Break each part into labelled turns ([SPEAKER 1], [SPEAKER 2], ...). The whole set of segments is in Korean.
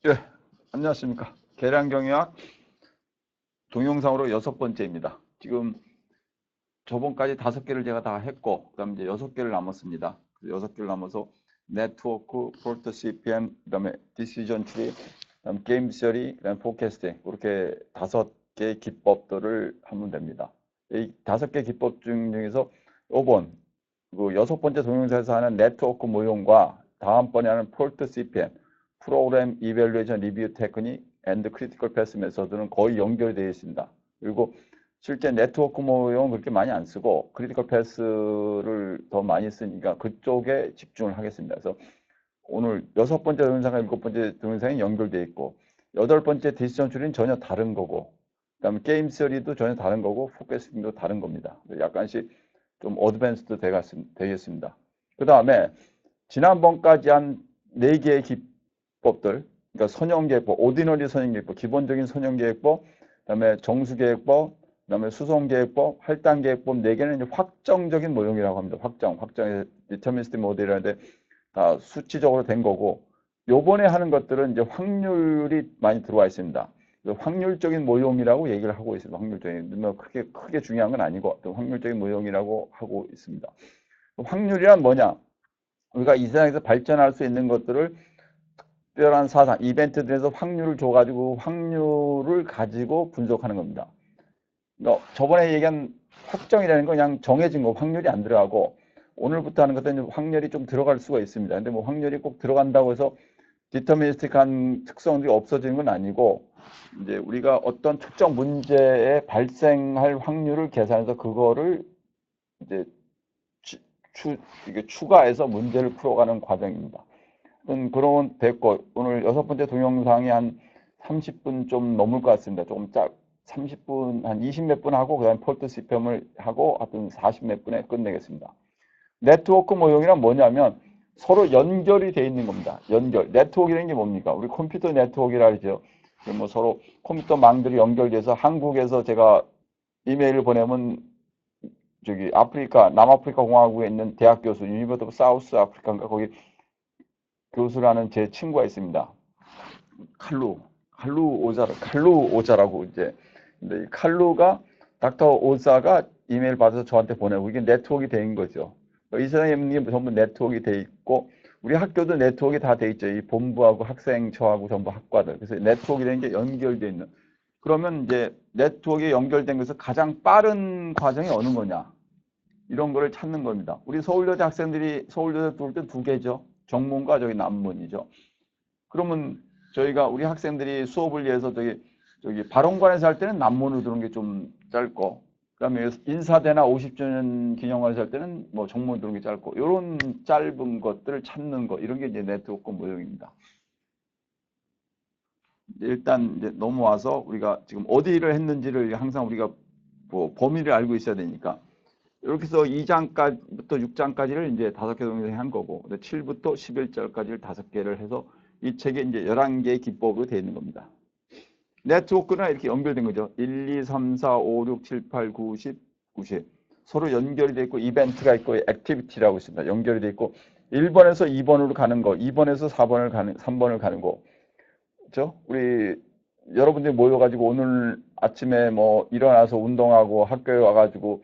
[SPEAKER 1] 예, 안녕하십니까. 계량경의학 동영상으로 6번째입니다. 지금 저번까지 5개를 제가 다 했고, 그 다음에 이제 6개를 남았습니다. 6개를 남아서 네트워크, 폴트 CPM, 그 다음에 디시전 트리, 그 다음 게임 시어리, 그 다음에 포캐스팅, 그렇게 5개 기법들을 하면 됩니다. 이 5개 기법 중에서 5번, 그 6번째 동영상에서 하는 네트워크 모형과 다음번에 하는 폴트 CPM, 프로그램 이밸루에이션 리뷰 테크닉 앤드 크리티컬 패스 메서드는 거의 연결되어 있습니다. 그리고 실제 네트워크 모형은 그렇게 많이 안 쓰고 크리티컬 패스를 더 많이 쓰니까 그쪽에 집중을 하겠습니다. 그래서 오늘 6번째 동영상과 7번째 동영상이 연결되어 있고 8번째 디시전 트리는 전혀 다른 거고 그다음에 게임 시어리도 전혀 다른 거고 포커싱도 다른 겁니다. 약간씩 좀 어드밴스드 되겠습니다. 그 다음에 지난번까지 한 4개의 기법들, 그러니까 선형계획법, 오디너리 선형계획법, 기본적인 선형계획법, 그다음에 정수계획법, 그다음에 수송계획법, 할당계획법 4개는 이제 확정적인 모형이라고 합니다. 확정의 디터미니스틱 모델이라는데 다 수치적으로 된 거고, 요번에 하는 것들은 이제 확률이 많이 들어와 있습니다. 확률적인 모형이라고 얘기를 하고 있습니다. 확률적인, 뭐 크게 중요한 건 아니고, 확률적인 모형이라고 하고 있습니다. 확률이란 뭐냐? 우리가 이 세상에서 발전할 수 있는 것들을 특별한 사상, 이벤트들에서 확률을 줘가지고 확률을 가지고 분석하는 겁니다. 그러니까 저번에 얘기한 확정이라는 건 그냥 정해진 거, 확률이 안 들어가고 오늘부터 하는 것들은 확률이 좀 들어갈 수가 있습니다. 근데 뭐 확률이 꼭 들어간다고 해서 디터미니스틱한 특성들이 없어지는 건 아니고 이제 우리가 어떤 특정 문제에 발생할 확률을 계산해서 그거를 이제 이게 추가해서 문제를 풀어가는 과정입니다. 그런 됐고 오늘 6번째 동영상이 한 30분 좀 넘을 것 같습니다. 조금 30분 한 20 몇 분 하고 그다음에 폴트 시점을 하고 하여튼 40 몇 분에 끝내겠습니다. 네트워크 모형이란 뭐냐면 서로 연결이 돼 있는 겁니다. 연결. 네트워크라는 게 뭡니까? 우리 컴퓨터 네트워크라 하죠. 뭐 서로 컴퓨터 망들이 연결돼서 한국에서 제가 이메일을 보내면 저기 아프리카 남아프리카 공화국에 있는 대학 교수 유니버시티 오브 사우스 아프리카인가 거기 교수라는 제 친구가 있습니다. 칼루 오자라고 이제 근데 이 칼루가 닥터 오자가 이메일 받아서 저한테 보내고 이게 네트워크가 된 거죠. 이 세상에 있는 게 전부 네트워크가 돼 있고 우리 학교도 네트워크가 다 돼 있죠. 이 본부하고 학생처하고 전부 학과들. 그래서 네트워크라는 게 연결돼 있는. 그러면 이제 네트워크에 연결된 것에서 가장 빠른 과정이 어느 거냐? 이런 거를 찾는 겁니다. 우리 서울여대 학생들이 서울여대 들어올 때 2개죠. 정문과 저기 남문이죠. 그러면 저희가 우리 학생들이 수업을 위해서 저기 발원관에서 할 때는 남문으로 들어오는 게 좀 짧고 그다음에 인사대나 50주년 기념관에서 할 때는 뭐 정문으로 들어오는 게 짧고 이런 짧은 것들을 찾는 거 이런 게 이제 네트워크 모형입니다. 일단 이제 넘어와서 우리가 지금 어디를 했는지를 항상 우리가 뭐 범위를 알고 있어야 되니까 이렇게 해서 2장부터 6장까지를 이제 5개 동영상에 한 거고 7부터 11절까지를 5개를 해서 이 책에 이제 11개의 기법으로 되어 있는 겁니다. 네트워크는 이렇게 연결된 거죠. 1, 2, 3, 4, 5, 6, 7, 8, 9, 10, 90. 서로 연결이 되어 있고 이벤트가 있고 액티비티라고 있습니다. 연결이 되어 있고 1번에서 2번으로 가는 거, 2번에서 4번을 가는 3번을 가는 거. 그렇죠? 우리 여러분들이 모여가지고 오늘 아침에 뭐 일어나서 운동하고 학교에 와가지고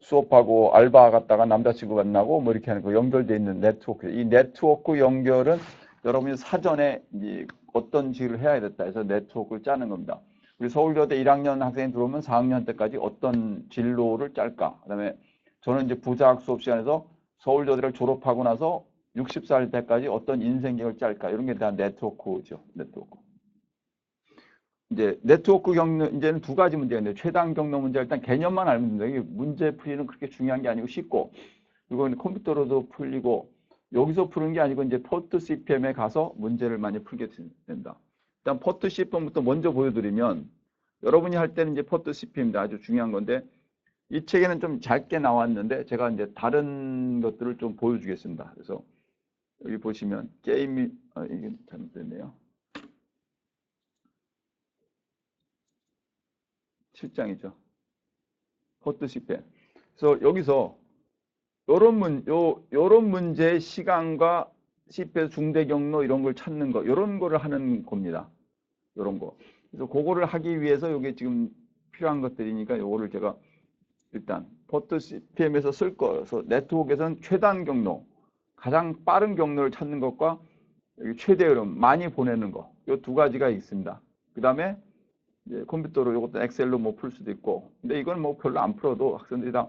[SPEAKER 1] 수업하고 알바 갔다가 남자친구 만나고 뭐 이렇게 하는 거 연결되어 있는 네트워크. 이 네트워크 연결은 여러분이 사전에 이제 어떤 식으로 해야 됐다 해서 네트워크를 짜는 겁니다. 우리 서울여대 1학년 학생이 들어오면 4학년 때까지 어떤 진로를 짤까? 그다음에 저는 이제 부자학 수업 시간에서 서울여대를 졸업하고 나서 60살 때까지 어떤 인생계획을 짤까? 이런 게 다 네트워크죠. 네트워크. 이제 네트워크 경로 이제는 2가지 문제가 있는데 최단 경로 문제 일단 개념만 알면 됩니다. 이게 문제 풀이는 그렇게 중요한 게 아니고 쉽고 그리고 컴퓨터로도 풀리고 여기서 푸는 게 아니고 이제 포트 CPM에 가서 문제를 많이 풀게 된다. 일단 포트 CPM부터 먼저 보여드리면 여러분이 할 때는 이제 포트 CPM입니다. 아주 중요한 건데 이 책에는 좀 짧게 나왔는데 제가 이제 다른 것들을 좀 보여주겠습니다. 그래서 여기 보시면 게임이 이게 잘못됐네요. 7장이죠. 포트 CPM. 그래서 여기서 요런 문제의 시간과 CP에서 중대 경로 이런 걸 찾는 거, 이런 거를 하는 겁니다. 이런 거. 그래서 그거를 하기 위해서 이게 지금 필요한 것들이니까 요거를 제가 일단 포트 CPM에서 쓸 거여서 네트워크에서는 최단 경로, 가장 빠른 경로를 찾는 것과 최대 흐름, 많이 보내는 거, 이 두 가지가 있습니다. 그 다음에 컴퓨터로 이것도 엑셀로 뭐 풀 수도 있고, 근데 이건 뭐 별로 안 풀어도 학생들이 다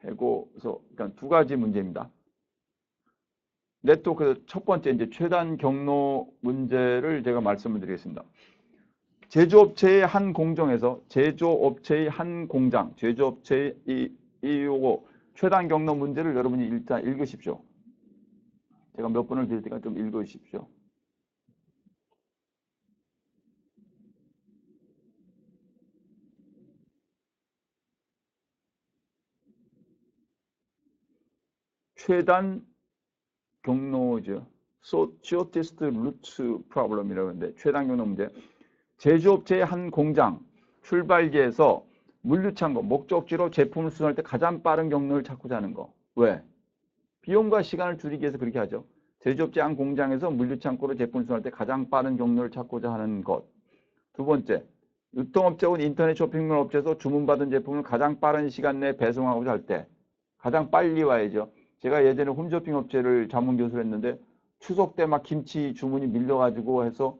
[SPEAKER 1] 해고서 일단 두 가지 문제입니다. 네트워크 첫 번째 이제 최단 경로 문제를 제가 말씀을 드리겠습니다. 제조업체의 한 공정에서 제조업체의 한 공장, 제조업체의 요거 최단 경로 문제를 여러분이 일단 읽으십시오. 제가 몇 번을 드릴 테니까 좀 읽으십시오. 최단 경로죠. shortest route problem이라고 하는데 최단 경로 문제. 제조업체의 한 공장 출발지에서 물류창고 목적지로 제품을 수송할 때 가장 빠른 경로를 찾고자 하는 거. 왜? 비용과 시간을 줄이기 위해서 그렇게 하죠. 제조업체 한 공장에서 물류창고로 제품을 수송할 때 가장 빠른 경로를 찾고자 하는 것. 두 번째, 유통업체ውን 인터넷 쇼핑몰 업체에서 주문받은 제품을 가장 빠른 시간 내에 배송하고자 할 때 가장 빨리 와야죠. 제가 예전에 홈쇼핑 업체를 자문 교수를 했는데 추석 때 막 김치 주문이 밀려가지고 해서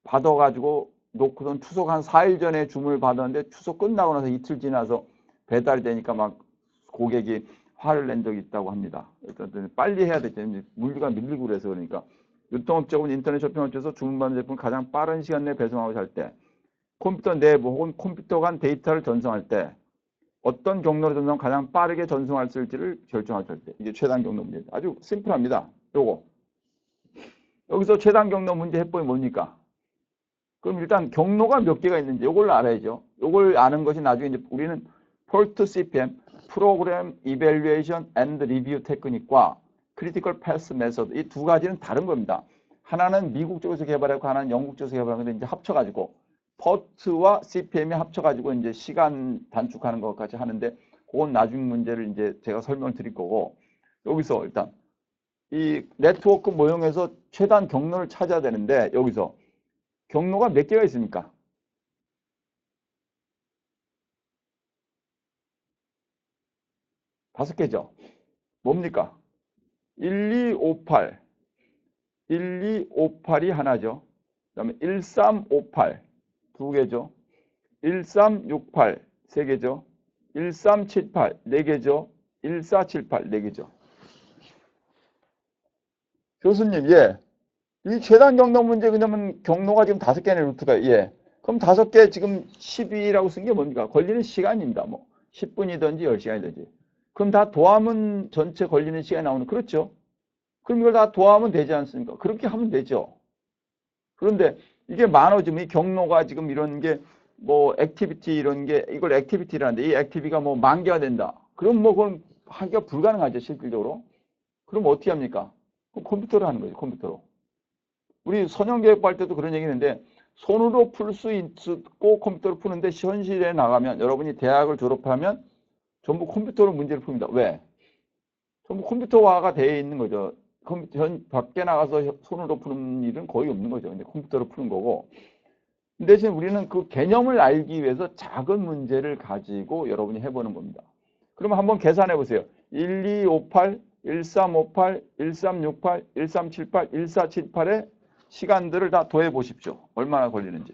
[SPEAKER 1] 받아가지고 놓고선 추석 한 4일 전에 주문을 받았는데 추석 끝나고 나서 이틀 지나서 배달되니까 막 고객이 화를 낸 적이 있다고 합니다. 그러니까 빨리 해야 되죠. 물류가 밀리고 그래서 그러니까 유통업체ውን 인터넷 쇼핑업체에서 주문받은 제품을 가장 빠른 시간 내에 배송하고자 할 때 컴퓨터 내부 혹은 컴퓨터 간 데이터를 전송할 때 어떤 경로로 전송 가장 빠르게 전송할 수 있을지를 결정할 때 이게 최단 경로 문제입니다. 아주 심플합니다. 요거 여기서 최단 경로 문제 해법이 뭡니까? 그럼 일단 경로가 몇 개가 있는지 이걸 알아야죠. 이걸 아는 것이 나중에 이제 우리는 PERT CPM, Program Evaluation and Review 테크닉과 Critical Path Method 이 두 가지는 다른 겁니다. 하나는 미국 쪽에서 개발하고 하나는 영국 쪽에서 개발한 건데 이제 합쳐가지고 PERT와 CPM이 합쳐가지고 이제 시간 단축하는 것까지 하는데 그건 나중 문제를 이제 제가 설명을 드릴 거고 여기서 일단 이 네트워크 모형에서 최단 경로를 찾아야 되는데 여기서 경로가 몇 개가 있습니까? 5개죠. 뭡니까? 1258, 1258이 하나죠. 그 다음에 1358, 두 개죠. 1368, 세 개죠. 1378, 네 개죠. 1478, 네 개죠. 교수님, 예. 이 최단 경로 문제 그러면 경로가 지금 5개네, 루트가. 예. 그럼 5개 지금 12라고 쓴 게 뭡니까? 걸리는 시간입니다. 뭐 10분이든지 10시간이든지. 그럼 다 도함은 전체 걸리는 시간이 나오는 그렇죠? 그럼 이걸 다 도함은 되지 않습니까? 그렇게 하면 되죠. 그런데 이게 많아지면 이 경로가 지금 이런 게 뭐 액티비티 이런 게 이걸 액티비티라는데 이 액티비티가 뭐 10,000개가 된다. 그럼 뭐 그건 하기가 불가능하죠, 실질적으로. 그럼 어떻게 합니까? 그럼 컴퓨터로 하는 거죠, 컴퓨터로. 우리 선형교육할 때도 그런 얘기 했는데 손으로 풀 수 있고 컴퓨터로 푸는데 현실에 나가면 여러분이 대학을 졸업하면 전부 컴퓨터로 문제를 풉니다. 왜? 전부 컴퓨터화가 되어 있는 거죠. 밖에 나가서 손으로 푸는 일은 거의 없는 거죠. 근데 컴퓨터로 푸는 거고. 대신 우리는 그 개념을 알기 위해서 작은 문제를 가지고 여러분이 해보는 겁니다. 그럼 한번 계산해 보세요. 1258, 1358, 1368, 1378, 1478의 시간들을 다 더해 보십시오. 얼마나 걸리는지.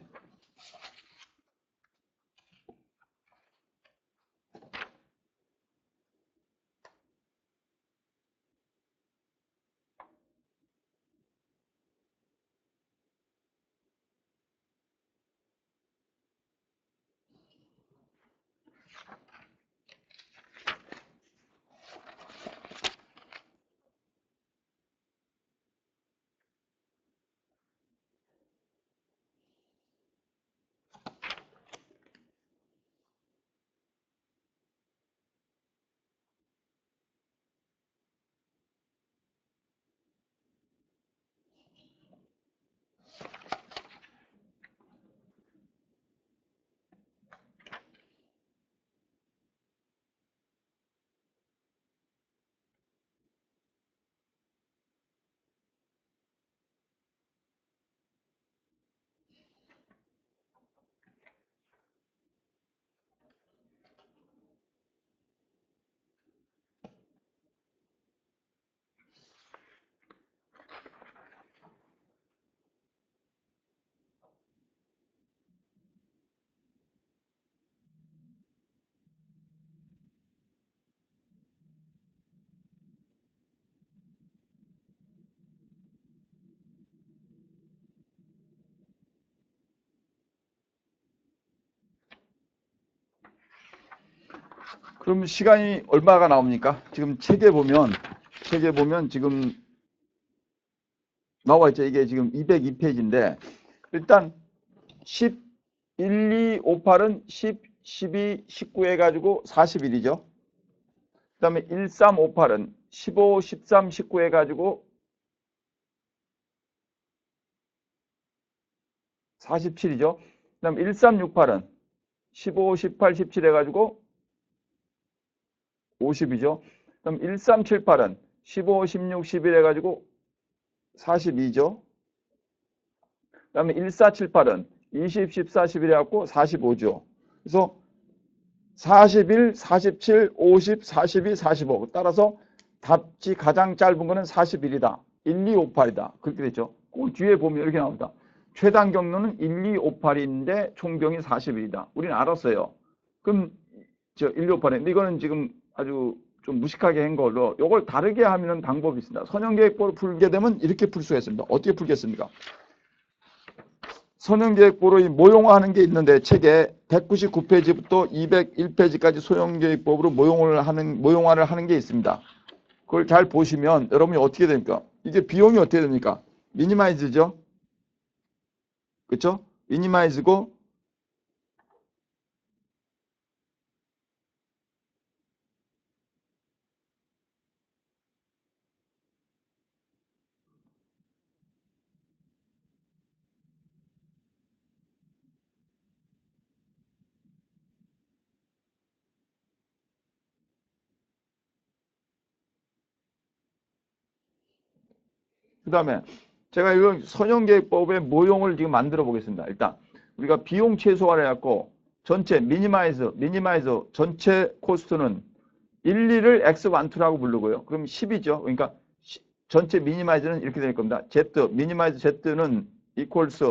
[SPEAKER 1] 그럼 시간이 얼마가 나옵니까? 지금 책에 보면 지금 나와 있죠. 이게 지금 202페이지인데 일단 10, 1, 2, 5, 8은 10, 12, 19 해가지고 41이죠. 그 다음에 1, 3, 5, 8은 15, 13, 19 해가지고 47이죠. 그 다음에 1, 3, 6, 8은 15, 18, 17 해가지고 50이죠. 그럼 1, 3, 7, 8은 15, 16, 11 해가지고 42죠. 그 다음에 1, 4, 7, 8은 20, 14, 11 해갖고 45죠. 그래서 41, 47, 50, 42, 45. 따라서 답지 가장 짧은 거는 41이다. 1, 2, 5, 8이다. 그렇게 되죠. 그 뒤에 보면 이렇게 나옵니다. 최단 경로는 1, 2, 5, 8인데 총경이 41이다. 우리는 알았어요. 그럼 1, 2, 5, 8인데 이거는 지금 아주 좀 무식하게 한 걸로 이걸 다르게 하면 방법이 있습니다. 선형계획보를 풀게 되면 이렇게 풀 수가 있습니다. 어떻게 풀겠습니까? 선형계획보로 모형화하는 게 있는데 책에 199페이지부터 201페이지까지 선형계획법으로 모형화를 하는 게 있습니다. 그걸 잘 보시면 여러분이 어떻게 됩니까? 이게 비용이 어떻게 됩니까? 미니마이즈죠? 그렇죠? 미니마이즈고 그 다음에 제가 이거 선형계획법의 모형을 지금 만들어 보겠습니다. 일단 우리가 비용 최소화를 해갖고 전체 미니마이즈 전체 코스트는 1, 2를 x12라고 부르고요. 그럼 10이죠. 그러니까 전체 미니마이즈는 이렇게 될 겁니다. z 미니마이즈 z는 equals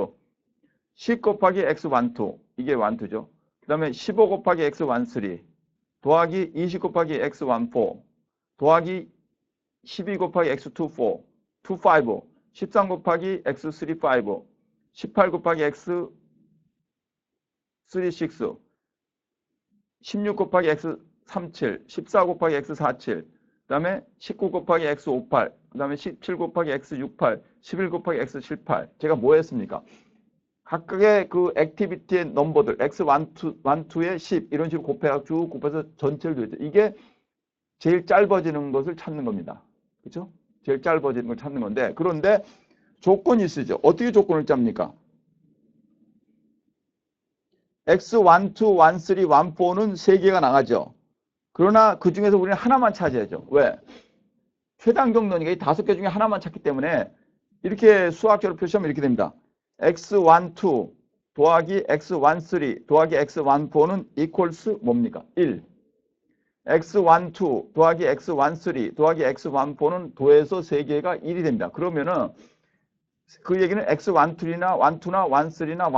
[SPEAKER 1] 10 곱하기 x12 이게 12죠. 그 다음에 15 곱하기 x13 더하기 20 곱하기 x14 더하기 12 곱하기 x24 25 13 곱하기 x35 18 곱하기 x36 16 곱하기 x37 14 곱하기 x47 그 다음에 19 곱하기 x58 그 다음에 17 곱하기 x68 11 곱하기 x78 제가 뭐 했습니까? 각각의 그 액티비티의 넘버들 x1, 2에 10 이런 식으로 쭉 곱해서 전체를 도했죠. 이게 제일 짧아지는 것을 찾는 겁니다. 그렇죠? 제일 짧아지는 걸 찾는 건데 그런데 조건이 있으죠. 어떻게 조건을 짭니까? x1, 2, 1, 3, 1, 4는 3개가 나가죠. 그러나 그 중에서 우리는 하나만 찾아야죠. 왜? 최단 경로니까 이 5개 중에 하나만 찾기 때문에 이렇게 수학적으로 표시하면 이렇게 됩니다. x1, 2 더하기 x1, 3 더하기 x1, 4는 equals 뭡니까? 1. x1, 2 더하기 x1, 3 더하기 x1, 4는 도해서 3개가 1이 됩니다. 그러면은 그 얘기는 x1, 2나 1, 2나 1, 3나 1,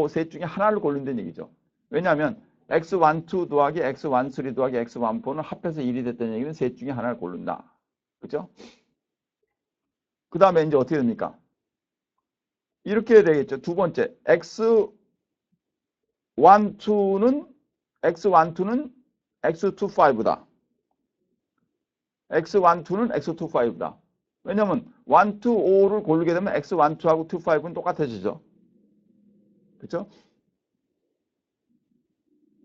[SPEAKER 1] 4 셋 중에 하나를 고른다는 얘기죠. 왜냐하면 x1, 2 더하기 x1, 3 더하기 x1, 4는 합해서 1이 됐다는 얘기는 셋 중에 하나를 고른다. 그죠? 그 다음에 이제 어떻게 됩니까? 이렇게 되겠죠. 두 번째, x1, 2는 x25다. x1, 2는 x25다. 왜냐면 1, 2, 5를 고르게 되면 x1, 2하고 2, 5는 똑같아지죠. 그렇죠?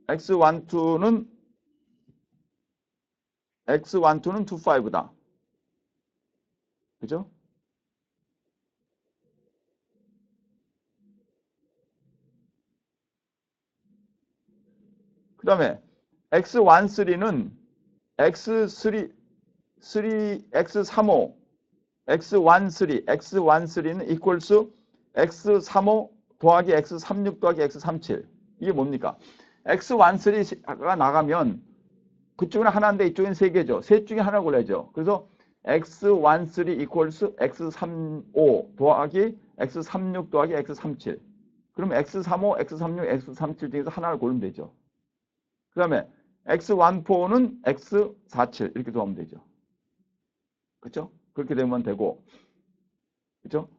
[SPEAKER 1] x1, 2는 2, 5다. 그죠? 그 다음에 x1, 3는 x3, x35, x1, 3, x1, 3는 equals x35 더하기 x36 더하기 x37. 이게 뭡니까? x1, 3가 나가면 그쪽은 하나인데 이쪽은 3개죠. 셋 중에 하나 골라야죠. 그래서 x1, 3 equals x35 더하기 x36 더하기 x37. 그럼 x35, x36, x37 중에서 하나를 고르면 되죠. 그 다음에 x14는 x47 이렇게 도하면 되죠. 그렇죠? 그렇게 되면 되고 그렇죠?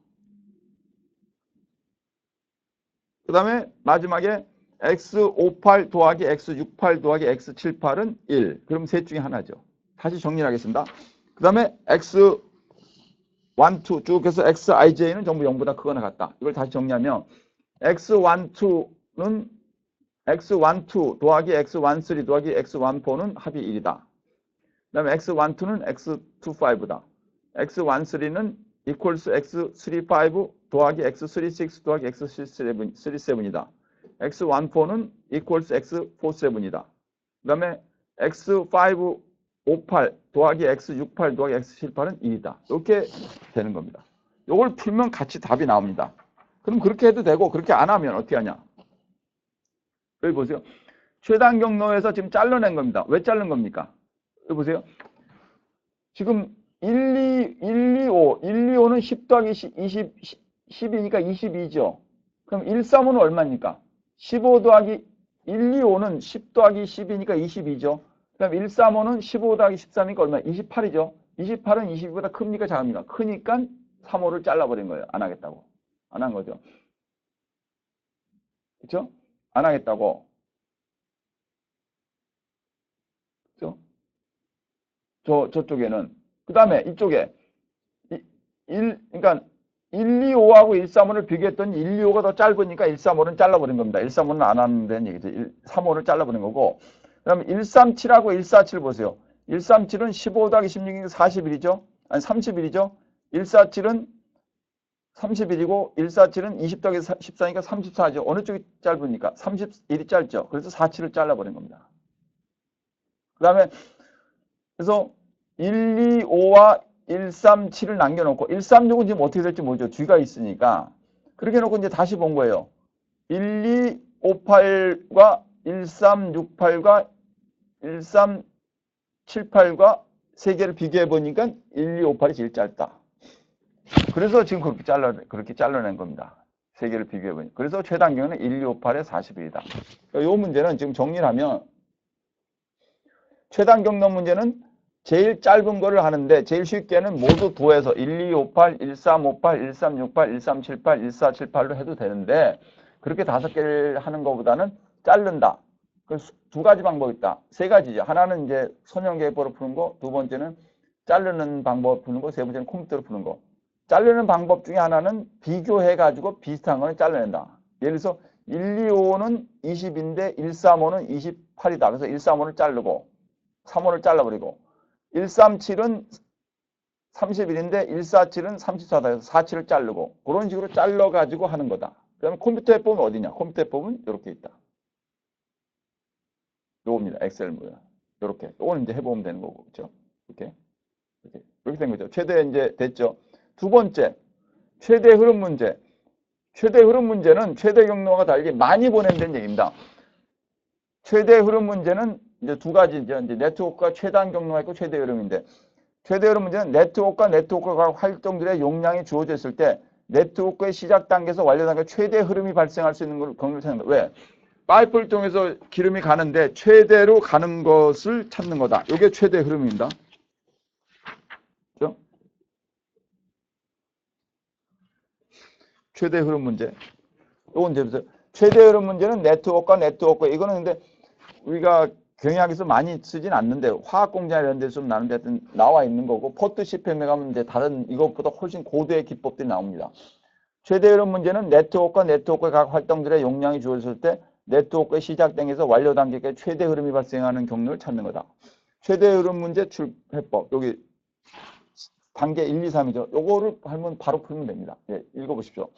[SPEAKER 1] 그 다음에 마지막에 x58 더하기 x68 더하기 x78은 1. 그럼 셋 중에 하나죠. 다시 정리하겠습니다. 그 다음에 x12 쭉 해서 xij는 전부 0보다 크거나 같다. 이걸 다시 정리하면 x12는 x12 더하기 x13 더하기 x14는 합이 1이다. 그 다음에 x12는 x25다. x13는 equals x35 더하기 x36 더하기 x37이다. x14는 equals x47이다. 그 다음에 x558 더하기 x68 더하기 x78은 2이다. 이렇게 되는 겁니다. 이걸 풀면 같이 답이 나옵니다. 그럼 그렇게 해도 되고 그렇게 안 하면 어떻게 하냐. 여기 보세요. 최단 경로에서 지금 잘라낸 겁니다. 왜 자른 겁니까? 여기 보세요. 지금 125는 10 더하기 10이니까 22죠. 그럼 135는 얼마입니까? 15 더하기 125는 10 더하기 10이니까 22죠. 그럼 135는 15 더하기 13이니까 얼마야? 28이죠. 28은 22보다 큽니까? 작습니까? 크니까 3호를 잘라버린 거예요. 안 하겠다고. 안 한 거죠. 그렇죠? 안 하겠다고. 그렇죠? 저쪽에는. 그 다음에 이쪽에 그러니까 125하고 135를 비교했더니 125가 더 짧으니까 135는 잘라버린 겁니다. 135는 안 하는 데는 얘기죠. 35를 잘라버린 거고. 그다음에 137하고 147 보세요. 137은 15 더하기 16이니까 41이죠. 아니 31이죠. 147은 31이고 147은 20 더하기 14니까 34죠. 어느 쪽이 짧으니까? 31이 짧죠. 그래서 47을 잘라버린 겁니다. 그 다음에 그래서 125와 137을 남겨놓고 136은 지금 어떻게 될지 모르죠. 뒤가 있으니까. 그렇게 해놓고 이제 다시 본 거예요. 1258과 1368과 1378과 세 개를 비교해 보니까 1258이 제일 짧다. 그래서 지금 그렇게 잘라낸 겁니다. 세 개를 비교해 보니까. 그래서 최단경은 1258에 41이다. 이 문제는 지금 정리를 하면 최단 경로 문제는 제일 짧은 거를 하는데 제일 쉽게는 모두 도해서 1258, 1358, 1368, 1378, 1478로 해도 되는데 그렇게 5개를 하는 것보다는 자른다. 두 가지 방법이 있다. 세 가지죠. 하나는 이제 선형계획법으로 푸는 거, 두 번째는 자르는 방법 푸는 거, 세 번째는 컴퓨터로 푸는 거. 자르는 방법 중에 하나는 비교해가지고 비슷한 거는 잘라낸다. 예를 들어서 125는 20인데 135는 28이다. 그래서 135를 자르고 3호를 잘라버리고 137은 31인데 147은 34다. 그래서 47을 자르고 그런 식으로 잘라가지고 하는 거다. 그 다음에 컴퓨터 해법은 어디냐? 컴퓨터 해법은 이렇게 있다. 요겁니다. 엑셀 모양. 요렇게. 요거는 이제 해보면 되는 거고. 그렇죠? 이렇게 된 거죠. 최대 이제 됐죠. 두 번째, 최대 흐름 문제. 최대 흐름 문제는 최대 경로와 달리 많이 보낸다는 얘기입니다. 최대 흐름 문제는 이제 두 가지죠. 이제 네트워크가 최단 경로가 있고 최대 흐름인데, 최대 흐름 문제는 네트워크가 활동들의 용량이 주어져 있을 때 네트워크의 시작 단계에서 완료 단계 최대 흐름이 발생할 수 있는 걸 경로를 찾는 거예요. 왜? 파이프를 통해서 기름이 가는데 최대로 가는 것을 찾는 거다. 이게 최대 흐름입니다. 그렇죠? 최대 흐름 문제. 이건 이제 최대 흐름 문제는 네트워크 이거는 근데 우리가 경영학에서 많이 쓰진 않는데 화학 공장 이런 데서 좀 나는데 하여튼 나와 있는 거고 포트 CPM에 가면 이제 다른 이것보다 훨씬 고도의 기법들이 나옵니다. 최대 흐름 문제는 네트워크의 각 활동들의 용량이 주어졌을 때 네트워크의 시작 단계에서 완료 단계까지 최대 흐름이 발생하는 경로를 찾는 거다. 최대 흐름 문제 출해법 여기 단계 1, 2, 3이죠. 요거를 하면 바로 풀면 됩니다. 예, 읽어보십시오.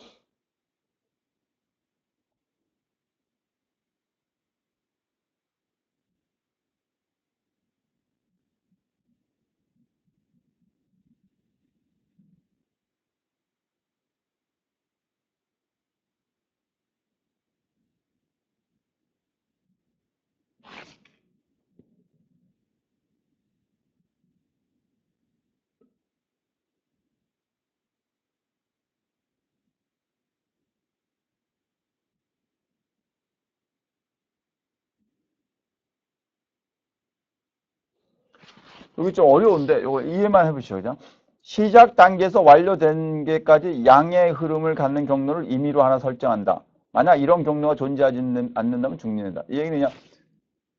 [SPEAKER 1] 여기 좀 어려운데 이거 이해만 해보시죠. 그죠? 시작 단계에서 완료된 게까지 양의 흐름을 갖는 경로를 임의로 하나 설정한다. 만약 이런 경로가 존재하지 않는다면 중립이다. 이 얘기는 그냥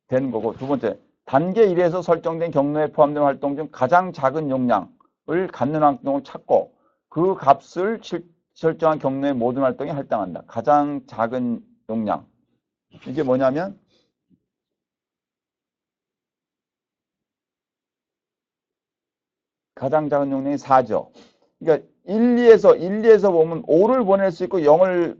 [SPEAKER 1] 되는 거고. 두 번째, 단계 1에서 설정된 경로에 포함된 활동 중 가장 작은 용량을 갖는 활동을 찾고 그 값을 설정한 경로의 모든 활동에 할당한다. 가장 작은 용량. 이게 뭐냐면 가장 작은 용량이 4죠. 그러니까 1, 2에서 보면 5를 보낼 수 있고 0을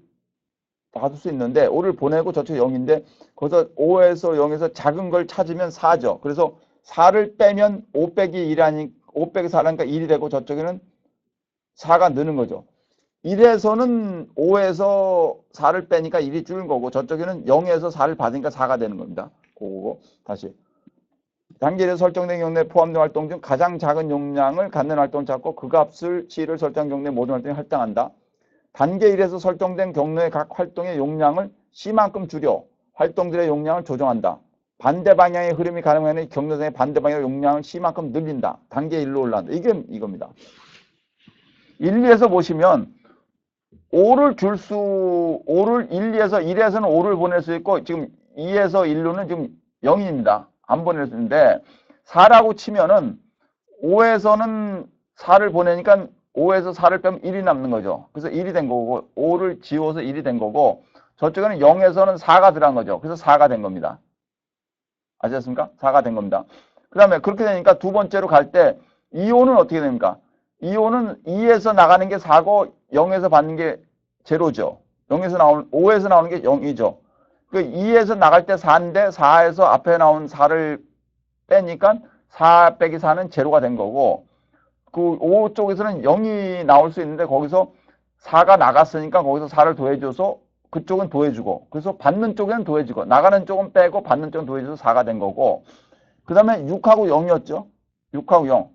[SPEAKER 1] 받을 수 있는데 5를 보내고 저쪽 0인데 거기서 5에서 0에서 작은 걸 찾으면 4죠. 그래서 4를 빼면 5 빼기 1하니 5 빼기 4라니까 1이 되고 저쪽에는 4가 느는 거죠. 1에서는 5에서 4를 빼니까 1이 줄는 거고 저쪽에는 0에서 4를 받으니까 4가 되는 겁니다. 그거고 다시 단계 1에서 설정된 경로에 포함된 활동 중 가장 작은 용량을 갖는 활동을 찾고 그 값을 C를 설정 경로의 모든 활동에 할당한다. 단계 1에서 설정된 경로의 각 활동의 용량을 C만큼 줄여 활동들의 용량을 조정한다. 반대 방향의 흐름이 가능한 경로상의 반대 방향의 용량을 C만큼 늘린다. 단계 1로 올라간다. 이게 이겁니다. 1, 2에서 보시면 5를 1, 2에서 1에서는 5를 보낼 수 있고 지금 2에서 1로는 지금 0입니다. 안 보낼 수 있는데 4라고 치면은 5에서는 4를 보내니까 5에서 4를 빼면 1이 남는 거죠. 그래서 1이 된 거고 5를 지워서 1이 된 거고 저쪽에는 0에서는 4가 들어간 거죠. 그래서 4가 된 겁니다. 아셨습니까? 4가 된 겁니다. 그 다음에 그렇게 되니까 두 번째로 갈 때 2호는 어떻게 됩니까? 2호는 2에서 나가는 게 4고 0에서 받는 게 제로죠. 5에서 나오는 게 0이죠. 그 2에서 나갈 때 4인데 4에서 앞에 나온 4를 빼니까 4 빼기 4는 제로가 된 거고 그 5 쪽에서는 0이 나올 수 있는데 거기서 4가 나갔으니까 거기서 4를 더해줘서 그쪽은 더해주고 그래서 받는 쪽에는 더해주고 나가는 쪽은 빼고 받는 쪽은 더해줘서 4가 된 거고 그 다음에 6하고 0이었죠. 6하고 0.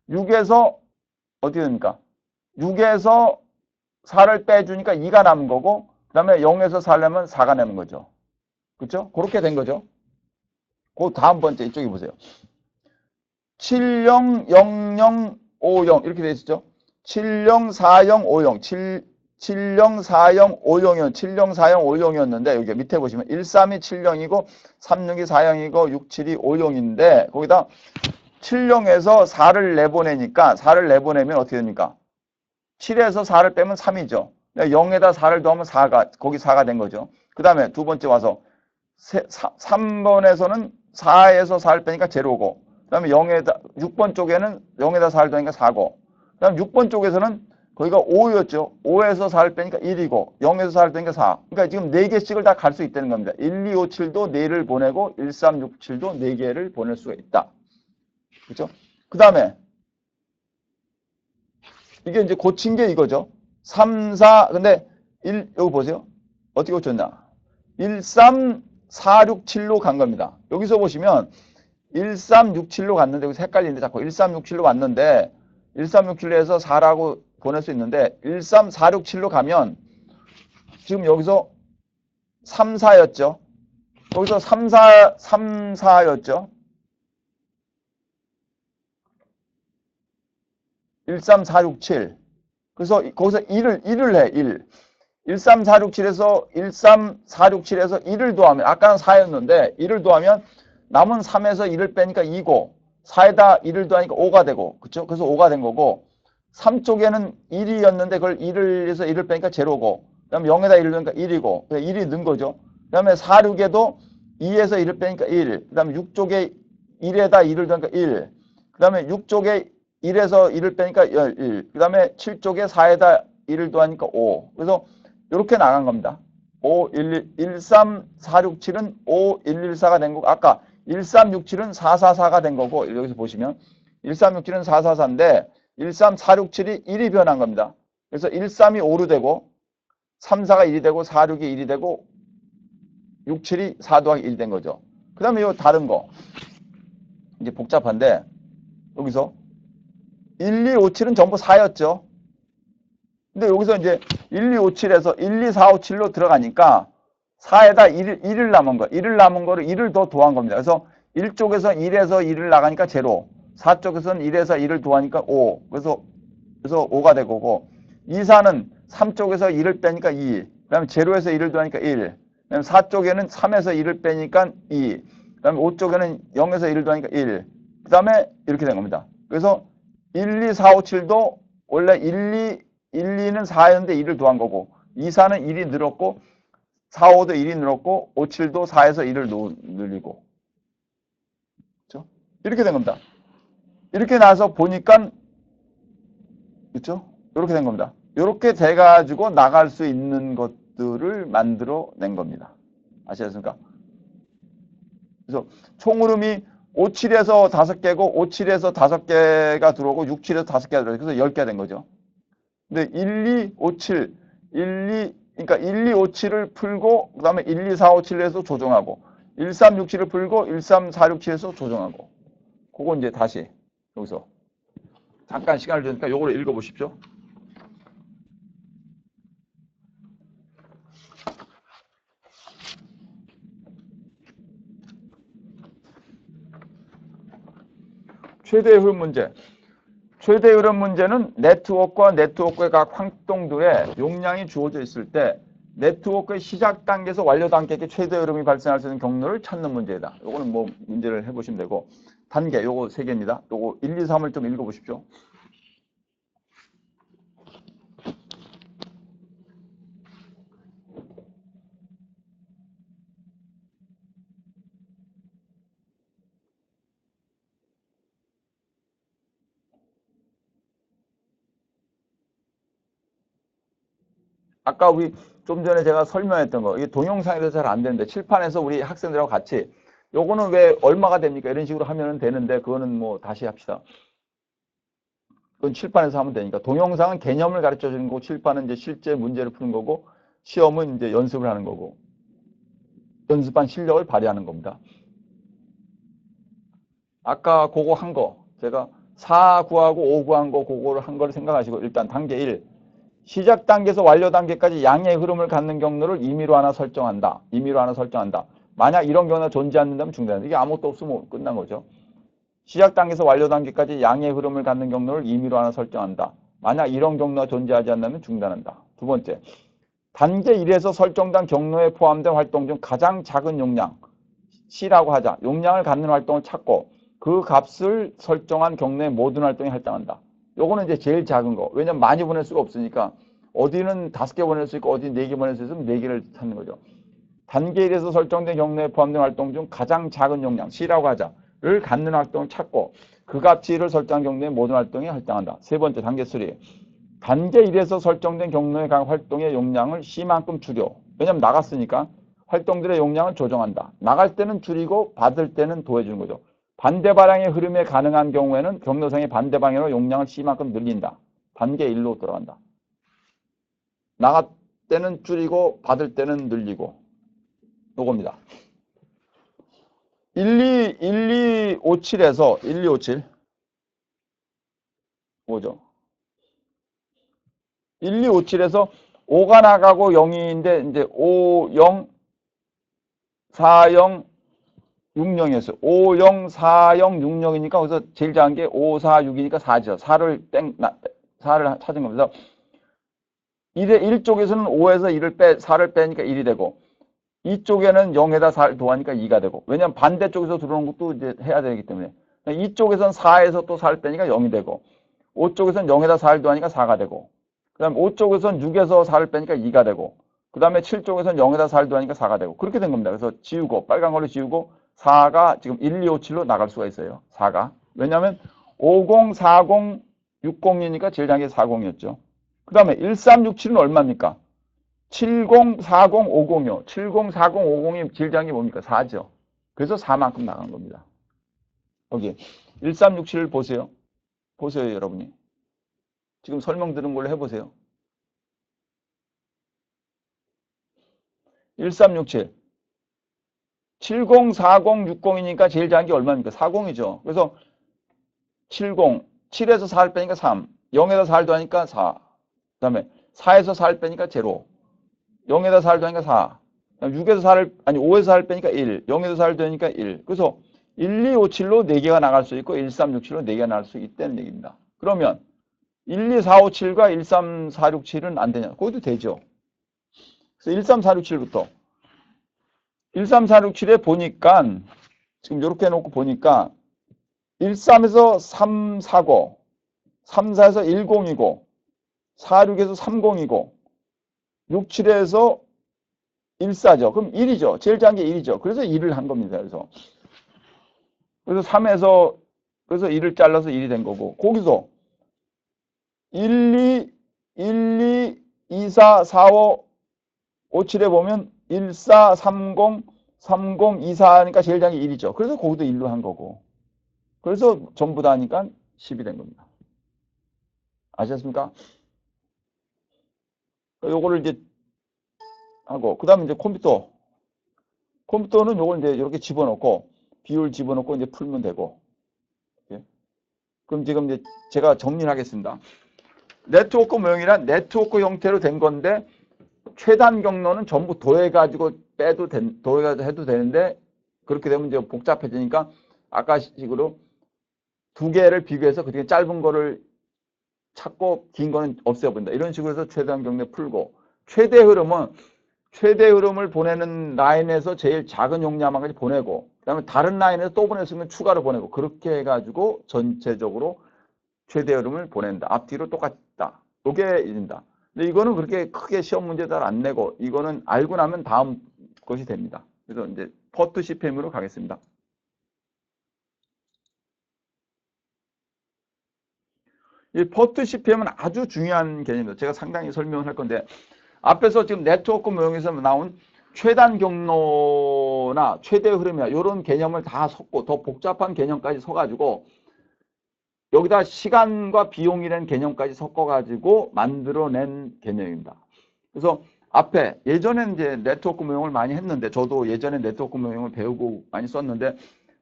[SPEAKER 1] 6에서 어떻게 됩니까? 6에서 4를 빼주니까 2가 남은 거고 그 다음에 0에서 4를 내면 4가 남은 거죠. 그렇죠? 그렇게 된 거죠. 그 다음 번째 이쪽에 보세요. 70, 00, 50 이렇게 돼 있었죠. 70, 40, 50 70, 40, 50이었 70, 40, 50이었는데 여기 밑에 보시면 13이 70이고 36이 40이고 67이 50인데 거기다 70에서 4를 내보내니까 4를 내보내면 어떻게 됩니까? 7에서 4를 빼면 3이죠. 0에다 4를 더하면 4가 거기 4가 된 거죠. 그 다음에 두 번째 와서 3번에서는 4에서 4를 빼니까 제로고 그 다음에 6번 쪽에는 0에다 4를 더하니까 4고 그 다음에 6번 쪽에서는 거기가 5였죠. 5에서 4를 빼니까 1이고 0에서 4를 빼니까 4. 그러니까 지금 4개씩을 다 갈 수 있다는 겁니다. 1, 2, 5, 7도 4를 보내고 1, 3, 6, 7도 4개를 보낼 수가 있다. 그렇죠? 그 다음에 이게 이제 고친 게 이거죠. 3, 4 근데 1 여기 보세요. 어떻게 고쳤나? 1, 3, 4, 6, 7로 간 겁니다. 여기서 보시면 1, 3, 6, 7로 갔는데 여기서 헷갈리는데 자꾸 1, 3, 6, 7로 갔는데 1, 3, 6, 7에서 4라고 보낼 수 있는데 1, 3, 4, 6, 7로 가면 지금 여기서 3, 4였죠. 여기서 3, 4였죠. 1, 3, 4, 6, 7. 그래서 거기서 1을 해, 1. 1, 3, 4, 6, 7에서 1, 3, 4, 6, 7에서 1을 더하면, 아까는 4였는데, 1을 더하면 남은 3에서 1을 빼니까 2고, 4에다 1을 더하니까 5가 되고, 그쵸? 그래서 5가 된 거고, 3쪽에는 1이었는데, 그걸 1을 해서 1을 빼니까 제로고, 그 다음에 0에다 1을 넣으니까 1이고, 1이 는 거죠. 그 다음에 4, 6에도 2에서 1을 빼니까 1, 그 다음에 6쪽에 1에다 1을 더하니까 1, 그 다음에 6쪽에 1에서 1을 빼니까 1, 그 다음에 7쪽에 4에다 1을 더하니까 5. 그래서 이렇게 나간 겁니다. 5, 1, 3, 4, 6, 7은 5, 1, 1, 4가 된 거고, 아까 1, 3, 6, 7은 4, 4, 4가 된 거고, 여기서 보시면 1, 3, 6, 7은 4, 4, 4인데 1, 3, 4, 6, 7이 1이 변한 겁니다. 그래서 1, 3이 5로 되고 3, 4가 1이 되고 4, 6이 1이 되고 6, 7이 4 더하기 1 된 거죠. 그 다음에 요 다른 거 이제 복잡한데 여기서 1, 2, 5, 7은 전부 4였죠. 근데 여기서 이제 1, 2, 5, 7에서 1, 2, 4, 5, 7로 들어가니까 4에다 1을 남은 거, 1을 남은 거를 1을 더 더한 겁니다. 그래서 1쪽에서 1에서 1을 나가니까 제로, 4쪽에서는 1에서 1을 더하니까 5, 그래서 5가 될 거고, 2, 4는 3쪽에서 1을 빼니까 2, 그 다음에 제로에서 1을 더하니까 1. 그다음에 4쪽에는 3에서 1을 빼니까 2. 그다음에 5쪽에는 0에서 1을 더하니까 1. 그다음에 이렇게 된 겁니다. 그래서 1, 2, 4, 5, 7도 원래 1, 2는 4였는데 1을 더한 거고 2, 4는 1이 늘었고 4, 5도 1이 늘었고 5, 7도 4에서 1을 늘리고 그렇죠? 이렇게 된 겁니다. 이렇게 나서 보니까 그렇죠? 이렇게 된 겁니다. 이렇게 돼가지고 나갈 수 있는 것들을 만들어 낸 겁니다. 아시겠습니까? 그래서 총 흐름이 5, 7에서 5개고 5, 7에서 5개가 들어오고 6, 7에서 5개가 들어오고 그래서 10개가 된 거죠. 근데 1, 2, 5, 7, 그러니까 1, 2, 5, 7을 풀고 그 다음에 1, 2, 4, 5, 7에서 조정하고 1, 3, 6, 7을 풀고 1, 3, 4, 6, 7에서 조정하고 그거 이제 다시 여기서 잠깐 시간을 주니까 요거를 읽어보십시오. 최대 흐름 문제. 최대 흐름 문제는 네트워크와 네트워크의 각 활동들의 용량이 주어져 있을 때 네트워크의 시작 단계에서 완료 단계에 최대 흐름이 발생할 수 있는 경로를 찾는 문제이다. 요거는 뭐 문제를 해보시면 되고 단계 요거 3개입니다. 요거 1, 2, 3을 좀 읽어보십시오. 아까 우리 좀 전에 제가 설명했던 거, 이게 동영상에서 잘 안 되는데, 칠판에서 우리 학생들하고 같이, 요거는 왜 얼마가 됩니까? 이런 식으로 하면 되는데, 그거는 뭐 다시 합시다. 그건 칠판에서 하면 되니까. 동영상은 개념을 가르쳐 주는 거고, 칠판은 이제 실제 문제를 푸는 거고, 시험은 이제 연습을 하는 거고, 연습한 실력을 발휘하는 겁니다. 아까 그거 한 거, 제가 4 구하고 5 구한 거, 그거를 한 거를 생각하시고, 일단 단계 1. 시작 단계에서 완료 단계까지 양의 흐름을 갖는 경로를 임의로 하나 설정한다. 임의로 하나 설정한다. 만약 이런 경우가 존재하지 않는다면 중단한다. 이게 아무것도 없으면 끝난 거죠. 시작 단계에서 완료 단계까지 양의 흐름을 갖는 경로를 임의로 하나 설정한다. 만약 이런 경로가 존재하지 않는다면 중단한다. 두 번째, 단계 1에서 설정된 경로에 포함된 활동 중 가장 작은 용량, C라고 하자. 용량을 갖는 활동을 찾고 그 값을 설정한 경로의 모든 활동에 할당한다. 요거는 이제 제일 작은 거. 왜냐면 많이 보낼 수가 없으니까 어디는 5개 보낼 수 있고 어디는 4개 보낼 수 있으면 4개를 찾는 거죠. 단계 1에서 설정된 경로에 포함된 활동 중 가장 작은 용량, C라고 하자.를 갖는 활동을 찾고 그 값을 설정한 경로의 모든 활동에 할당한다. 세 번째, 단계 3. 단계 1에서 설정된 경로의 각 활동의 용량을 C만큼 줄여. 왜냐면 나갔으니까 활동들의 용량을 조정한다. 나갈 때는 줄이고 받을 때는 더해주는 거죠. 반대 방향의 흐름에 가능한 경우에는 경로상의 반대 방향으로 용량을 C만큼 늘린다. 단계 1로 들어간다. 나갈 때는 줄이고 받을 때는 늘리고 요겁니다. 1257에서 1257 뭐죠? 1257에서 5가 나가고 0인데 이제 5, 0, 4, 0, 60이었어요. 5, 0, 4, 0, 6, 0이니까 거기서 제일 작은 게 5, 4, 6이니까 4죠. 4를 찾은 겁니다. 1쪽에서는 5에서 4를 빼니까 1이 되고 이쪽에는 0에다 4를 더하니까 2가 되고 왜냐면 반대쪽에서 들어오는 것도 이제 해야 되기 때문에 이쪽에서는 4에서 또 4를 빼니까 0이 되고 5쪽에서는 0에다 4를 더하니까 4가 되고 그 다음에 5쪽에서는 6에서 4를 빼니까 2가 되고 그 다음에 7쪽에서는 0에다 4를 더하니까 4가 되고 그렇게 된 겁니다. 그래서 지우고 빨간 걸로 지우고 4가 지금 1257로 나갈 수가 있어요. 4가. 왜냐하면 50, 40, 60이니까 제일 작은 게 40이었죠. 그 다음에 1367은 얼마입니까? 70, 40, 50이요. 70, 40, 50이 제일 작은 게 뭡니까? 4죠. 그래서 4만큼 나간 겁니다. 여기 1367을 보세요. 보세요, 여러분이. 지금 설명 들은 걸로 해보세요. 1367. 70, 40, 60이니까 제일 작은 게 얼마입니까? 40이죠. 그래서 70, 7에서 4를 빼니까 3, 0에서 4를 더하니까 4, 그 다음에 4에서 4를 빼니까 0, 0에다 4를 더하니까 4, 6에서 4를, 아니 5에서 4를 빼니까 1, 0에서 4를 더하니까 1. 그래서 1257로 4개가 나갈 수 있고 1367로 4개가 나갈 수 있다는 얘기입니다. 그러면 12457과 13467은 안 되냐? 그것도 되죠. 그래서 13467부터 13467에 보니까 지금 이렇게 해놓고 보니까 13에서 340, 34에서 1020, 46에서 3020, 67에서 14죠. 그럼 1이죠. 제일 작은 게 1이죠. 그래서 1을 한 겁니다. 그래서 3에서 그래서 1을 잘라서 1이 된 거고, 거기서 1, 2, 2, 4, 4, 5, 5, 7에 보면 1, 4, 30, 30, 2, 4니까 제일 작은 게 1이죠. 그래서 거기도 1로 한 거고. 그래서 전부 다 하니까 10이 된 겁니다. 아셨습니까? 요거를 이제 하고, 그 다음에 이제 컴퓨터는 요걸 이제 이렇게 집어넣고, 비율 집어넣고 이제 풀면 되고. 예? 그럼 지금 이제 제가 정리를 하겠습니다. 네트워크 모형이란 네트워크 형태로 된 건데, 최단 경로는 전부 더해가지고 더해가지고 해도 되는데, 그렇게 되면 이제 복잡해지니까, 아까 식으로 두 개를 비교해서 그중에 짧은 거를 찾고 긴 거는 없애버린다. 이런 식으로 해서 최단 경로 풀고, 최대 흐름을 보내는 라인에서 제일 작은 용량만까지 보내고, 그 다음에 다른 라인에서 또 보낼 수 있는 추가로 보내고, 그렇게 해가지고 전체적으로 최대 흐름을 보낸다. 앞뒤로 똑같다. 이게 있습니다. 근데 이거는 그렇게 크게 시험 문제 잘 안 내고, 이거는 알고 나면 다음 것이 됩니다. 그래서 이제 퍼트 CPM으로 가겠습니다. 이 퍼트 CPM은 아주 중요한 개념입니다. 제가 상당히 설명을 할 건데, 앞에서 지금 네트워크 모형에서 나온 최단 경로나 최대 흐름이나 이런 개념을 다 섞고 더 복잡한 개념까지 써가지고 여기다 시간과 비용이라는 개념까지 섞어가지고 만들어낸 개념입니다. 그래서 앞에 예전엔 이제 네트워크 모형을 많이 했는데, 저도 예전에 네트워크 모형을 배우고 많이 썼는데,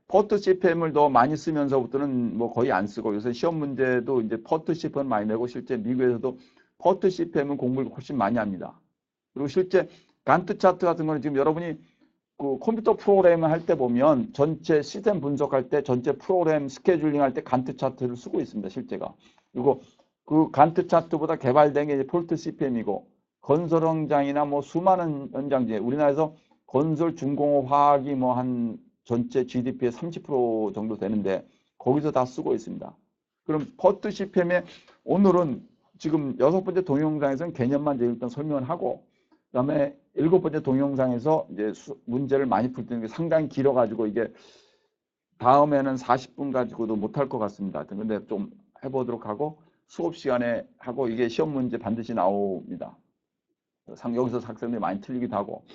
[SPEAKER 1] 퍼트 CPM을 더 많이 쓰면서부터는 뭐 거의 안 쓰고, 요새 시험 문제도 이제 퍼트 CPM 많이 내고, 실제 미국에서도 퍼트 CPM은 공부를 훨씬 많이 합니다. 그리고 실제 간트 차트 같은 거는 지금 여러분이 그 컴퓨터 프로그램을 할 때 보면 전체 시스템 분석할 때 전체 프로그램 스케줄링 할 때 간트 차트를 쓰고 있습니다. 실제가. 그리고 그 간트 차트보다 개발된 게 이제 폴트 CPM이고, 건설 현장이나 뭐 수많은 현장 중에 우리나라에서 건설 중공업 화학이 뭐 한 전체 GDP의 30% 정도 되는데 거기서 다 쓰고 있습니다. 그럼 폴트 CPM에 오늘은 지금 6번째 동영상에서는 개념만 이제 일단 설명을 하고, 그 다음에 7번째 동영상에서 이제 문제를 많이 풀 때는 상당히 길어가지고 이게 다음에는 40분 가지고도 못할 것 같습니다. 근데 좀 해보도록 하고, 수업 시간에 하고, 이게 시험 문제 반드시 나옵니다. 여기서 학생들이 많이 틀리기도 하고.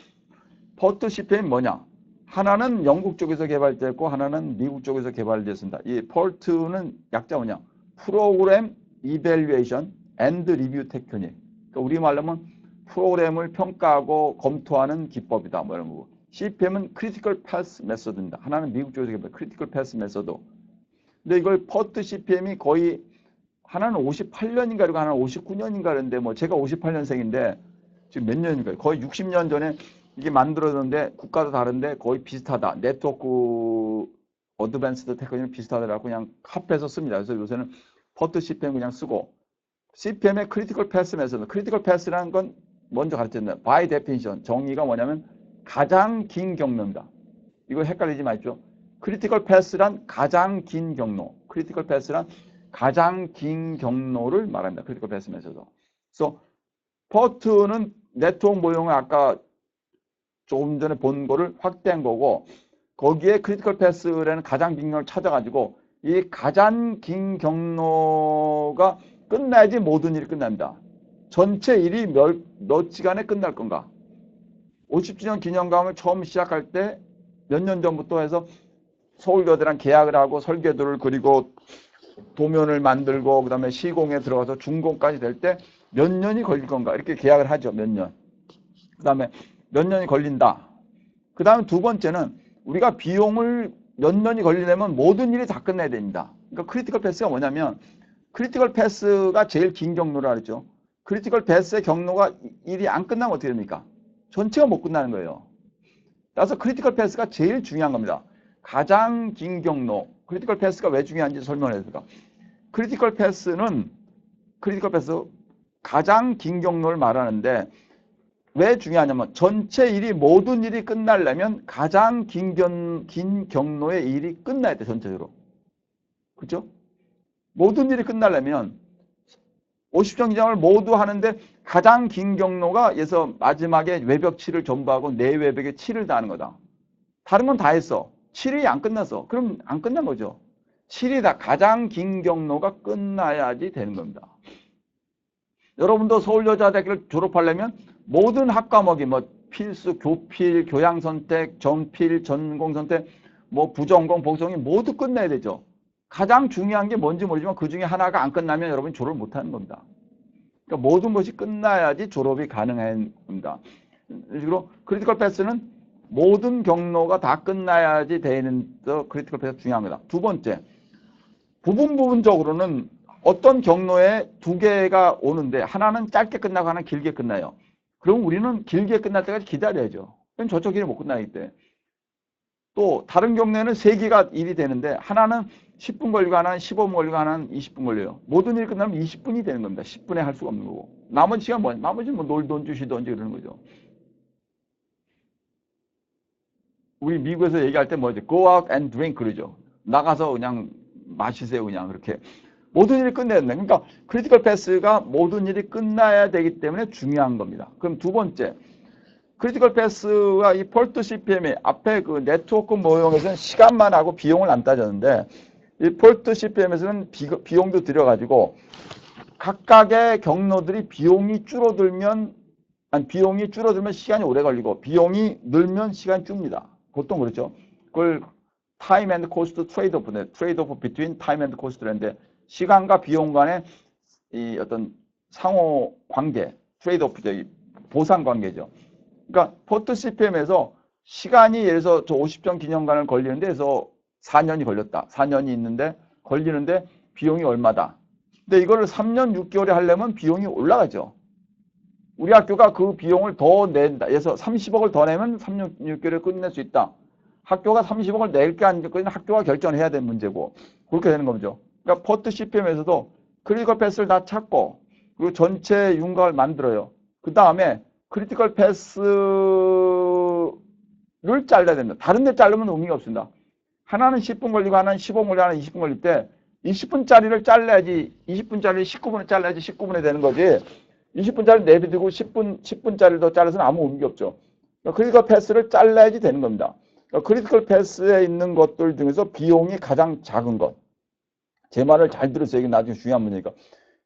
[SPEAKER 1] 퍼트 CPM이 뭐냐? 하나는 영국 쪽에서 개발됐고 하나는 미국 쪽에서 개발됐습니다. 이 퍼트는 약자 뭐냐? 프로그램 이밸류에이션 앤드 리뷰 테크닉. 그러니까 우리말로 하면 프로그램을 평가하고 검토하는 기법이다. 뭐 이런 거고. CPM은 크리티컬 패스 메소드입니다. 하나는 미국 쪽에서 개발 크리티컬 패스 메소드. 근데 이걸 퍼트 CPM이 거의 하나는 58년인가 그리고 하나는 59년인가 그런데, 뭐 제가 58년생인데 지금 몇 년인가요? 거의 60년 전에 이게 만들어졌는데 국가도 다른데 거의 비슷하다. 네트워크 어드밴스드 테크닉이 비슷하더라고 그냥 합해서 씁니다. 그래서 요새는 퍼트 CPM 그냥 쓰고, CPM의 크리티컬 패스 메소드. 크리티컬 패스라는 건 먼저 가르쳤는데 by definition 정의가 뭐냐면 가장 긴 경로입니다. 이거 헷갈리지 마십시오. 크리티컬 패스란 가장 긴 경로. 크리티컬 패스란 가장 긴 경로를 말합니다. 크리티컬 패스 메소드. 그래서 퍼트는 네트워크 모형을 아까 조금 전에 본 거를 확대한 거고, 거기에 크리티컬 패스라는 가장 긴 경로를 찾아가지고 이 가장 긴 경로가 끝나야지 모든 일이 끝납니다. 전체 일이 몇 시간에 끝날 건가? 50주년 기념관을 처음 시작할 때 몇 년 전부터 해서 서울여대랑 계약을 하고 설계도를 그리고 도면을 만들고 그 다음에 시공에 들어가서 준공까지 될 때 몇 년이 걸릴 건가? 이렇게 계약을 하죠. 몇 년. 그 다음에 몇 년이 걸린다. 그 다음에 두 번째는 우리가 비용을 몇 년이 걸리려면 모든 일이 다 끝나야 됩니다. 그러니까 크리티컬 패스가 뭐냐면, 크리티컬 패스가 제일 긴 경로라 그랬죠. 크리티컬 패스의 경로가 일이 안 끝나면 어떻게 됩니까? 전체가 못 끝나는 거예요. 따라서 크리티컬 패스가 제일 중요한 겁니다. 가장 긴 경로. 크리티컬 패스가 왜 중요한지 설명을 해드릴까. 크리티컬 패스 가장 긴 경로를 말하는데, 왜 중요하냐면 전체 일이 모든 일이 끝나려면 가장 긴 경로의 일이 끝나야 돼. 전체적으로. 그죠? 모든 일이 끝나려면 50점 기장을 모두 하는데 가장 긴 경로가 예서 마지막에 외벽 7을 전부하고 내외벽에 7을 다하는 거다. 다른 건 다 했어. 7이 안 끝났어. 그럼 안 끝난 거죠. 7이 다 가장 긴 경로가 끝나야지 되는 겁니다. 여러분도 서울여자대학교를 졸업하려면 모든 학과목이 뭐 필수, 교필, 교양선택, 전필, 전공선택, 뭐 부전공, 복성이 모두 끝내야 되죠. 가장 중요한 게 뭔지 모르지만 그 중에 하나가 안 끝나면 여러분이 졸업을 못하는 겁니다. 그러니까 모든 것이 끝나야지 졸업이 가능한 겁니다. 그리고 크리티컬 패스는 모든 경로가 다 끝나야지 되는 크리티컬 패스가 중요한 거다. 두 번째, 부분적으로는 어떤 경로에 두 개가 오는데 하나는 짧게 끝나고 하나는 길게 끝나요. 그럼 우리는 길게 끝날 때까지 기다려야죠. 그럼 저쪽 길이 못 끝나기 때문에. 또 다른 경로에는 세 개가 일이 되는데 하나는 10분 걸리고 하나는 15분 걸리고 하나는 20분 걸려요. 모든 일이 끝나면 20분이 되는 겁니다. 10분에 할 수가 없는 거고. 나머지 시간 뭐냐? 나머지는 뭐 놀던지 쉬던지 그러는 거죠. 우리 미국에서 얘기할 때 뭐지? Go out and drink 그러죠. 나가서 그냥 마시세요. 그냥 그렇게. 모든 일이 끝내야 된다. 그러니까 크리티컬 패스가 모든 일이 끝나야 되기 때문에 중요한 겁니다. 그럼 두 번째. 크리티컬 패스와 이 폴트 CPM이 앞에 그 네트워크 모형에서는 시간만 하고 비용을 안 따졌는데 이 폴트 CPM에서는 비용도 들여가지고 각각의 경로들이 비용이 줄어들면 시간이 오래 걸리고 비용이 늘면 시간이 줍니다. 보통 그렇죠. 그걸 time and cost trade-off인데 trade-off between time and cost인데 시간과 비용 간의 이 어떤 상호 관계, 트레이드-오프죠. 보상 관계죠. 그러니까 포트 CPM에서 시간이 예를 들어서 저 50점 기념관을 걸리는데 해서 4년이 걸렸다. 4년이 있는데 걸리는데 비용이 얼마다. 근데 이거를 3년 6개월에 하려면 비용이 올라가죠. 우리 학교가 그 비용을 더 낸다. 그래서 30억을 더 내면 3년 6개월에 끝낼 수 있다. 학교가 30억을 낼게 안 낼까는 학교가 결정해야 되는 문제고 그렇게 되는 거죠. 그러니까 포트 CPM에서도 크리티컬 패스를 다 찾고 그리고 전체 윤곽을 만들어요. 그 다음에 크리티컬 패스를 잘라야 됩니다. 다른 데 자르면 의미가 없습니다. 하나는 10분 걸리고 하나는 15분 걸리고 하나는 20분 걸릴 때 20분짜리를 잘라야지 20분짜리를 19분에 잘라야지 19분에 되는 거지 20분짜리 내비두고 10분짜리를 더 잘라서는 아무 의미가 없죠. 그러니까 크리티컬 패스를 잘라야지 되는 겁니다. 그러니까 크리티컬 패스에 있는 것들 중에서 비용이 가장 작은 것. 제 말을 잘 들으세요. 이게 나중에 중요한 문제니까.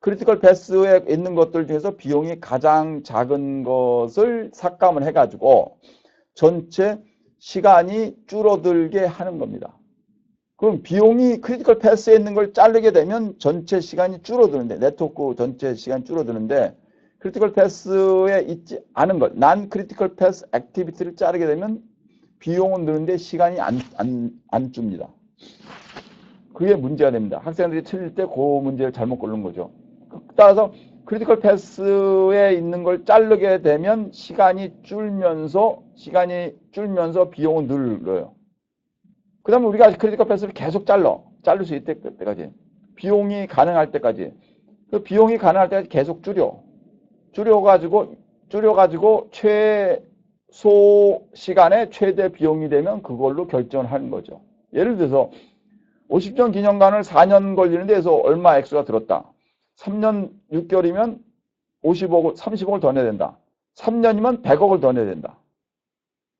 [SPEAKER 1] 크리티컬 패스에 있는 것들 중에서 비용이 가장 작은 것을 삭감을 해가지고 전체 시간이 줄어들게 하는 겁니다. 그럼 비용이 크리티컬 패스에 있는 걸 자르게 되면 전체 시간이 줄어드는데 네트워크 전체 시간이 줄어드는데 크리티컬 패스에 있지 않은 것, 난 크리티컬 패스 액티비티를 자르게 되면 비용은 느는데 시간이 안 줍니다. 그게 문제가 됩니다. 학생들이 틀릴 때 그 문제를 잘못 고른 거죠. 따라서 크리티컬 패스에 있는 걸 자르게 되면 시간이 줄면서 비용은 늘어요. 그 다음에 우리가 크리티컬 패스를 계속 자를 수 있을 때까지 비용이 가능할 때까지 그 비용이 가능할 때까지 계속 줄여가지고 최소 시간에 최대 비용이 되면 그걸로 결정을 하는 거죠. 예를 들어서 50점 기념관을 4년 걸리는데 해서 얼마 액수가 들었다. 3년 6개월이면 30억을 더 내야 된다. 3년이면 100억을 더 내야 된다.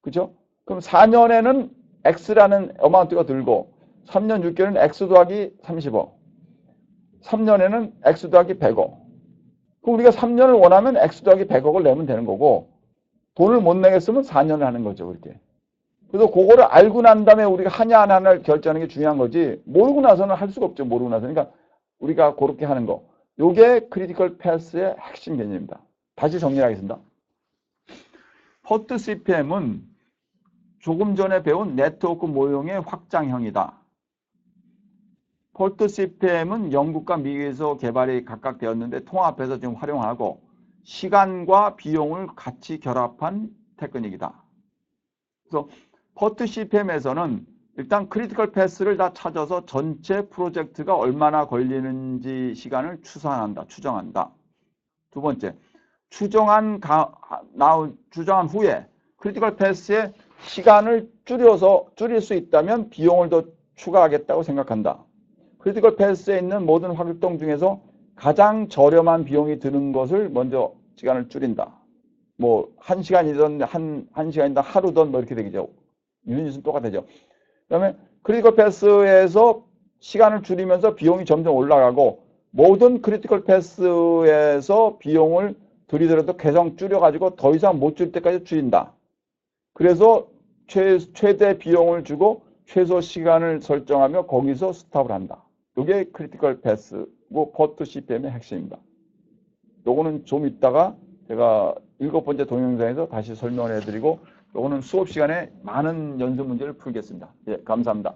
[SPEAKER 1] 그죠? 그럼 4년에는 X라는 어마운트가 들고 3년 6개월은 X 더하기 30억. 3년에는 X 더하기 100억. 그럼 우리가 3년을 원하면 X 더하기 100억을 내면 되는 거고 돈을 못 내겠으면 4년을 하는 거죠. 그렇게. 그래서 그거를 알고 난 다음에 우리가 하냐 안 하냐를 결정하는 게 중요한 거지 모르고 나서는 할 수가 없죠. 모르고 나서. 그러니까 우리가 그렇게 하는 거. 요게 크리티컬 패스의 핵심 개념입니다. 다시 정리하겠습니다. 포트 CPM은 조금 전에 배운 네트워크 모형의 확장형이다. 포트 CPM은 영국과 미국에서 개발이 각각 되었는데 통합해서 지금 활용하고 시간과 비용을 같이 결합한 테크닉이다. 그래서 포트 CPM에서는 일단 크리티컬 패스를 다 찾아서 전체 프로젝트가 얼마나 걸리는지 시간을 추정한다. 두 번째, 추정한 후에 크리티컬 패스의 시간을 줄일 수 있다면 비용을 더 추가하겠다고 생각한다. 크리티컬 패스에 있는 모든 활동 중에서 가장 저렴한 비용이 드는 것을 먼저 시간을 줄인다. 뭐 1시간이든 1시간이든 하루든 뭐 이렇게 되겠죠. 유닛은 똑같아죠. 그다음에 크리티컬 패스에서 시간을 줄이면서 비용이 점점 올라가고 모든 크리티컬 패스에서 비용을 들이더라도 계속 줄여가지고 더 이상 못 줄 때까지 줄인다. 그래서 최대 비용을 주고 최소 시간을 설정하며 거기서 스탑을 한다. 이게 크리티컬 패스고 퍼트 CPM의 핵심입니다. 요거는 좀 이따가 제가 7번째 동영상에서 다시 설명을 해드리고 요거는 수업 시간에 많은 연습 문제를 풀겠습니다. 예, 감사합니다.